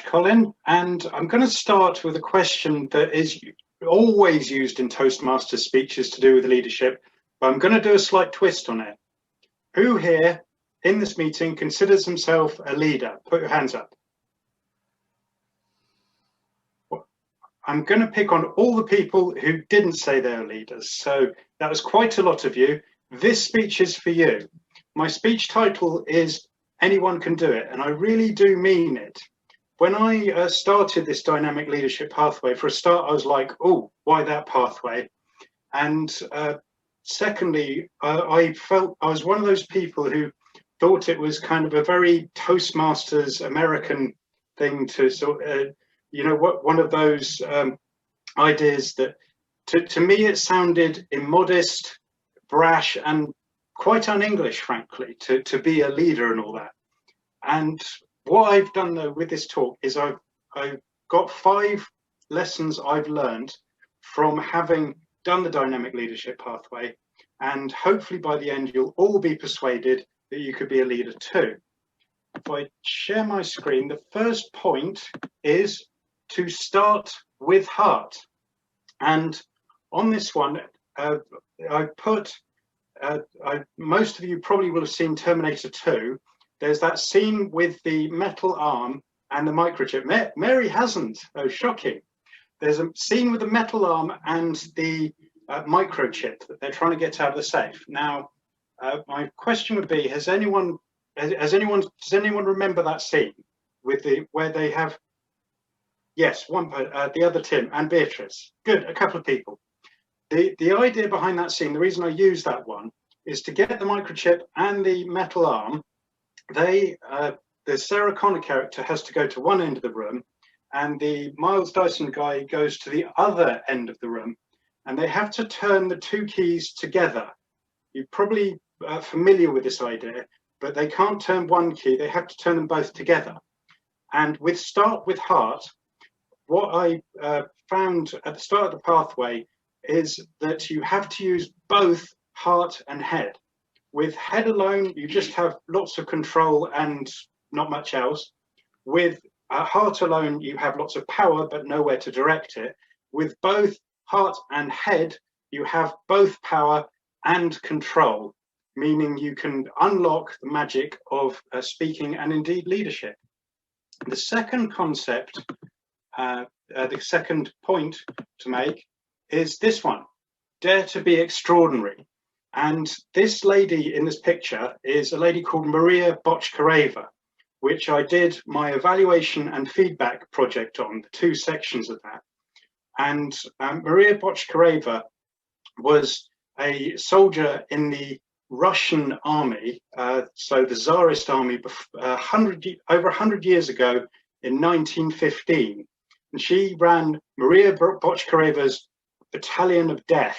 Colin. And I'm going to start with a question that is always used in Toastmasters speeches to do with leadership, but I'm going to do a slight twist on it. Who here in this meeting considers himself a leader? Put your hands up. I'm going to pick on all the people who didn't say they're leaders. So that was quite a lot of you. This speech is for you. My speech title is Anyone Can Do It, and I really do mean it. When I started this dynamic leadership pathway, for a start, I was like, oh, why that pathway? And secondly, I felt I was one of those people who thought it was kind of a very Toastmasters American thing to sort of, one of those ideas that to me it sounded immodest, brash, and quite un-English, frankly, to be a leader and all that. And what I've done though with this talk is I've got 5 lessons I've learned from having done the dynamic leadership pathway, and hopefully by the end you'll all be persuaded that you could be a leader too. If I share my screen, the first point is to start with heart. And on this one, I put, most of you probably will have seen Terminator 2. There's that scene with the metal arm and the microchip. Mary hasn't. Oh, shocking. There's a scene with the metal arm and the microchip that they're trying to get out of the safe. Now, my question would be: does anyone remember that scene with where they have? Yes, the other Tim and Beatrice. Good, a couple of people. The idea behind that scene, the reason I use that one, is to get the microchip and the metal arm. The Sarah Connor character has to go to one end of the room, and the Miles Dyson guy goes to the other end of the room, and they have to turn the 2 keys together. You're probably familiar with this idea, but they can't turn one key, they have to turn them both together. And with Start With Heart, what I found at the start of the pathway is that you have to use both heart and head. With head alone, you just have lots of control and not much else. With heart alone, you have lots of power, but nowhere to direct it. With both heart and head, you have both power and control, meaning you can unlock the magic of speaking and indeed leadership. The second concept, the second point to make is this one: dare to be extraordinary. And this lady in this picture is a lady called Maria Botchkareva, which I did my evaluation and feedback project on, the 2 sections of that. And Maria Botchkareva was a soldier in the Russian army, so the Tsarist army, over 100 years ago in 1915. And she ran Maria Botchkareva's Battalion of Death.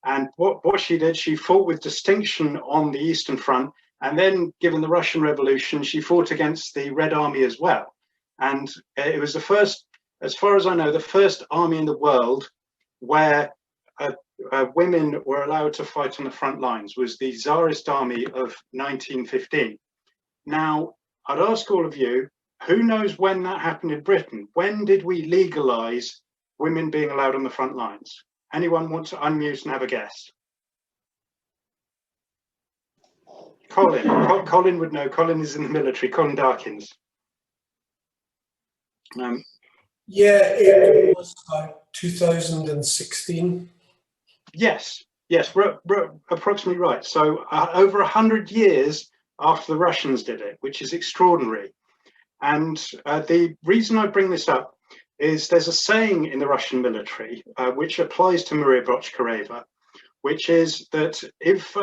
And what she did, she fought with distinction on the Eastern Front, and then, given the Russian Revolution, she fought against the Red Army as well. And it was the first, as far as I know, the first army in the world where women were allowed to fight on the front lines, was the Tsarist army of 1915. Now, I'd ask all of you, who knows when that happened in Britain? When did we legalize women being allowed on the front lines? Anyone want to unmute and have a guess? Colin. Colin would know. Colin is in the military. Colin Darkins. Yeah, it was about 2016. Yes, we're approximately right. So over 100 years after the Russians did it, which is extraordinary. And the reason I bring this up is there's a saying in the Russian military, which applies to Maria Botchkareva, which is that if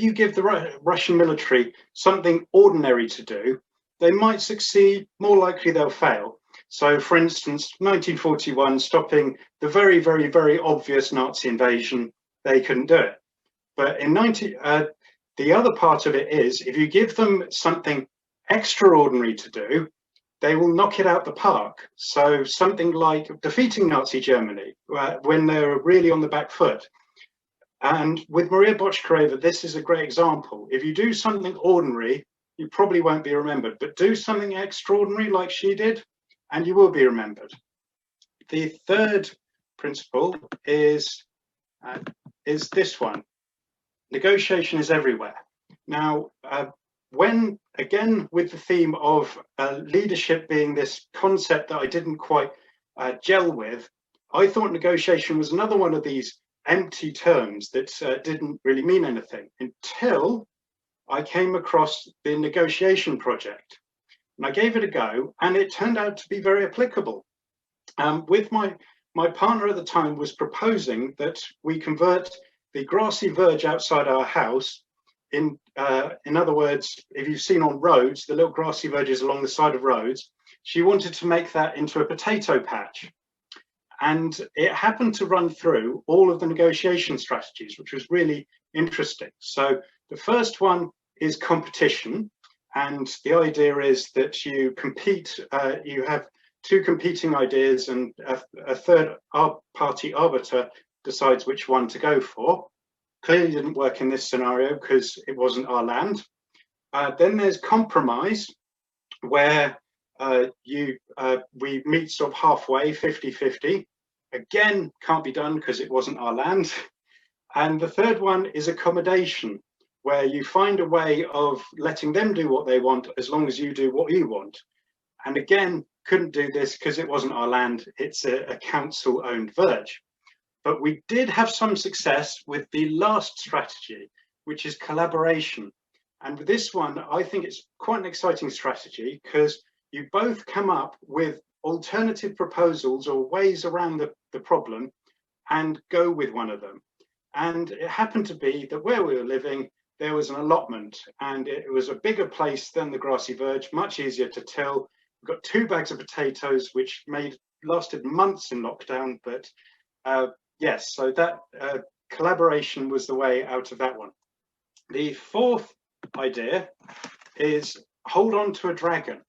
you give the Russian military something ordinary to do, they might succeed, more likely they'll fail. So, for instance, 1941, stopping the very, very, very obvious Nazi invasion, they couldn't do it. But in the other part of it is, if you give them something extraordinary to do, they will knock it out the park. So something like defeating Nazi Germany when they're really on the back foot. And with Maria Botchkareva, this is a great example. If you do something ordinary, you probably won't be remembered, but do something extraordinary like she did, and you will be remembered. The third principle is this one: negotiation is everywhere. Now, when, again, with the theme of leadership being this concept that I didn't quite gel with, I thought negotiation was another one of these empty terms that didn't really mean anything until I came across the negotiation project. And I gave it a go, and it turned out to be very applicable. With my partner at the time was proposing that we convert the grassy verge outside our house, in other words, if you've seen on roads, the little grassy verges along the side of roads, she wanted to make that into a potato patch. And it happened to run through all of the negotiation strategies, which was really interesting. So the first one is competition. And the idea is that you compete, you have two competing ideas, and a third party arbiter decides which one to go for. Clearly didn't work in this scenario because it wasn't our land. Then there's compromise, where we meet sort of halfway, 50-50. Again, can't be done because it wasn't our land. And the third one is accommodation, where you find a way of letting them do what they want as long as you do what you want. And again, couldn't do this because it wasn't our land. It's a council-owned verge. But we did have some success with the last strategy, which is collaboration. And with this one, I think it's quite an exciting strategy because you both come up with alternative proposals or ways around the problem and go with one of them. And it happened to be that where we were living, there was an allotment, and it was a bigger place than the grassy verge, much easier to till. We got 2 bags of potatoes, which lasted months in lockdown, but yes, so that collaboration was the way out of that one. The fourth idea is hold on to a dragon.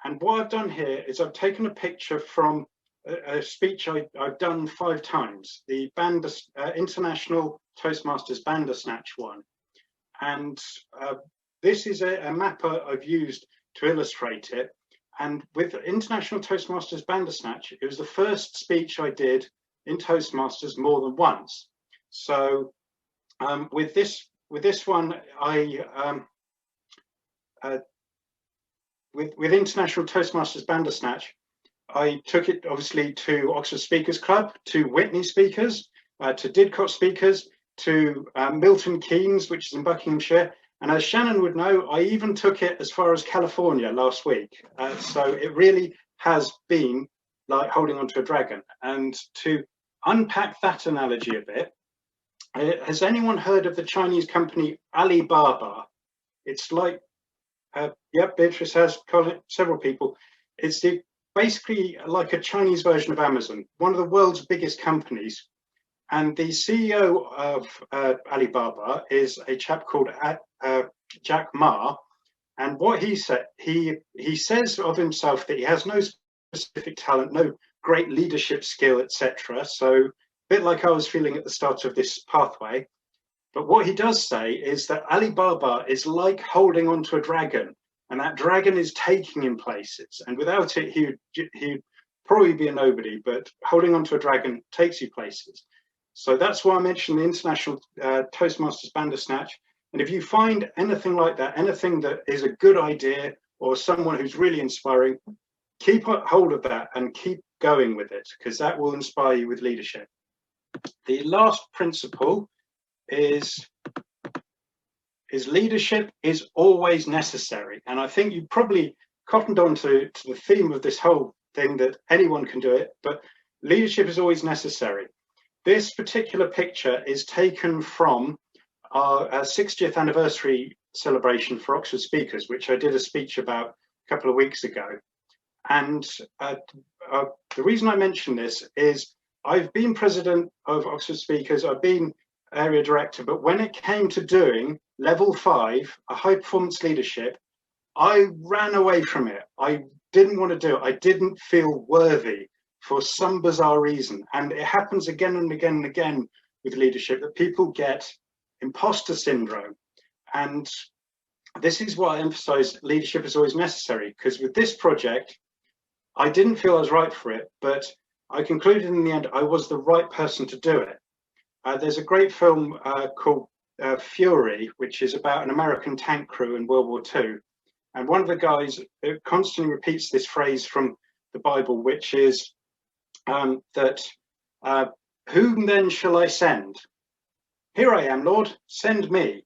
And what I've done here is I've taken a picture from a speech I've done 5 times, the International Toastmasters Bandersnatch one. And this is a map I've used to illustrate it. And with International Toastmasters Bandersnatch, it was the first speech I did in Toastmasters more than once. So with this one, with International Toastmasters Bandersnatch, I took it obviously to Oxford Speakers Club, to Witney Speakers, to Didcot Speakers, to Milton Keynes, which is in Buckinghamshire. And as Shannon would know, I even took it as far as California last week. So it really has been like holding onto a dragon. And to unpack that analogy a bit, has anyone heard of the Chinese company Alibaba? It's like, yep, Beatrice has, several people. It's basically like a Chinese version of Amazon, one of the world's biggest companies. And the CEO of Alibaba is a chap called Jack Ma. And what he said, he says of himself that he has no specific talent, no great leadership skill, etc. So a bit like I was feeling at the start of this pathway. But what he does say is that Alibaba is like holding onto a dragon, and that dragon is taking him places. And without it, he'd probably be a nobody, but holding onto a dragon takes you places. So that's why I mentioned the International Toastmasters Bandersnatch. And if you find anything like that, anything that is a good idea or someone who's really inspiring, keep hold of that and keep going with it, because that will inspire you with leadership. The last principle is leadership is always necessary. And I think you probably cottoned on to the theme of this whole thing that anyone can do it, but leadership is always necessary. This particular picture is taken from our 60th anniversary celebration for Oxford Speakers, which I did a speech about a couple of weeks ago. And the reason I mention this is I've been president of Oxford Speakers, I've been area director, but when it came to doing level 5, a high performance leadership, I ran away from it. I didn't want to do it. I didn't feel worthy for some bizarre reason. And it happens again and again and again with leadership that people get imposter syndrome. And this is why I emphasize leadership is always necessary, because with this project, I didn't feel I was right for it, but I concluded in the end I was the right person to do it. There's a great film called Fury, which is about an American tank crew in World War II. And one of the guys constantly repeats this phrase from the Bible, which is that, whom then shall I send? Here I am, Lord, send me.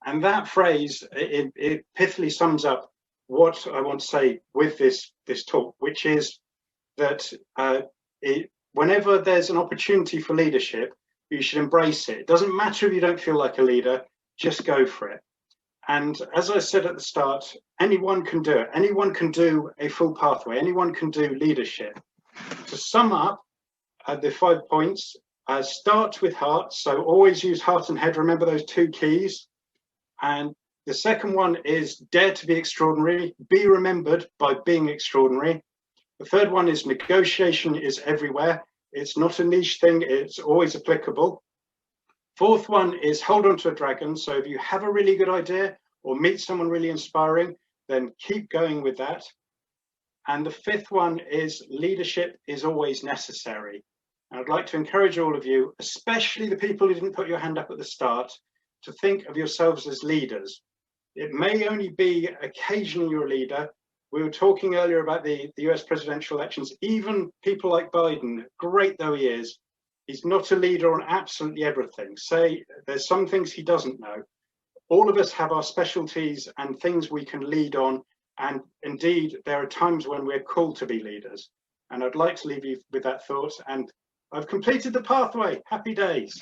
And that phrase, it pithily sums up what I want to say with this talk, which is that whenever there's an opportunity for leadership, you should embrace it. It doesn't matter if you don't feel like a leader, just go for it. And as I said at the start, anyone can do it. Anyone can do a full pathway. Anyone can do leadership. To sum up the 5 points, start with heart. So always use heart and head. Remember those 2 keys. And the second one is dare to be extraordinary. Be remembered by being extraordinary. The third one is negotiation is everywhere. It's not a niche thing. It's always applicable. Fourth one is hold on to a dragon. So if you have a really good idea or meet someone really inspiring, then keep going with that. And the fifth one is leadership is always necessary. And I'd like to encourage all of you, especially the people who didn't put your hand up at the start, to think of yourselves as leaders. It may only be occasionally you're a leader. We were talking earlier about the US presidential elections. Even people like Biden, great though he is, he's not a leader on absolutely everything. Say there's some things he doesn't know. All of us have our specialties and things we can lead on. And indeed, there are times when we're called to be leaders. And I'd like to leave you with that thought. And I've completed the pathway. Happy days.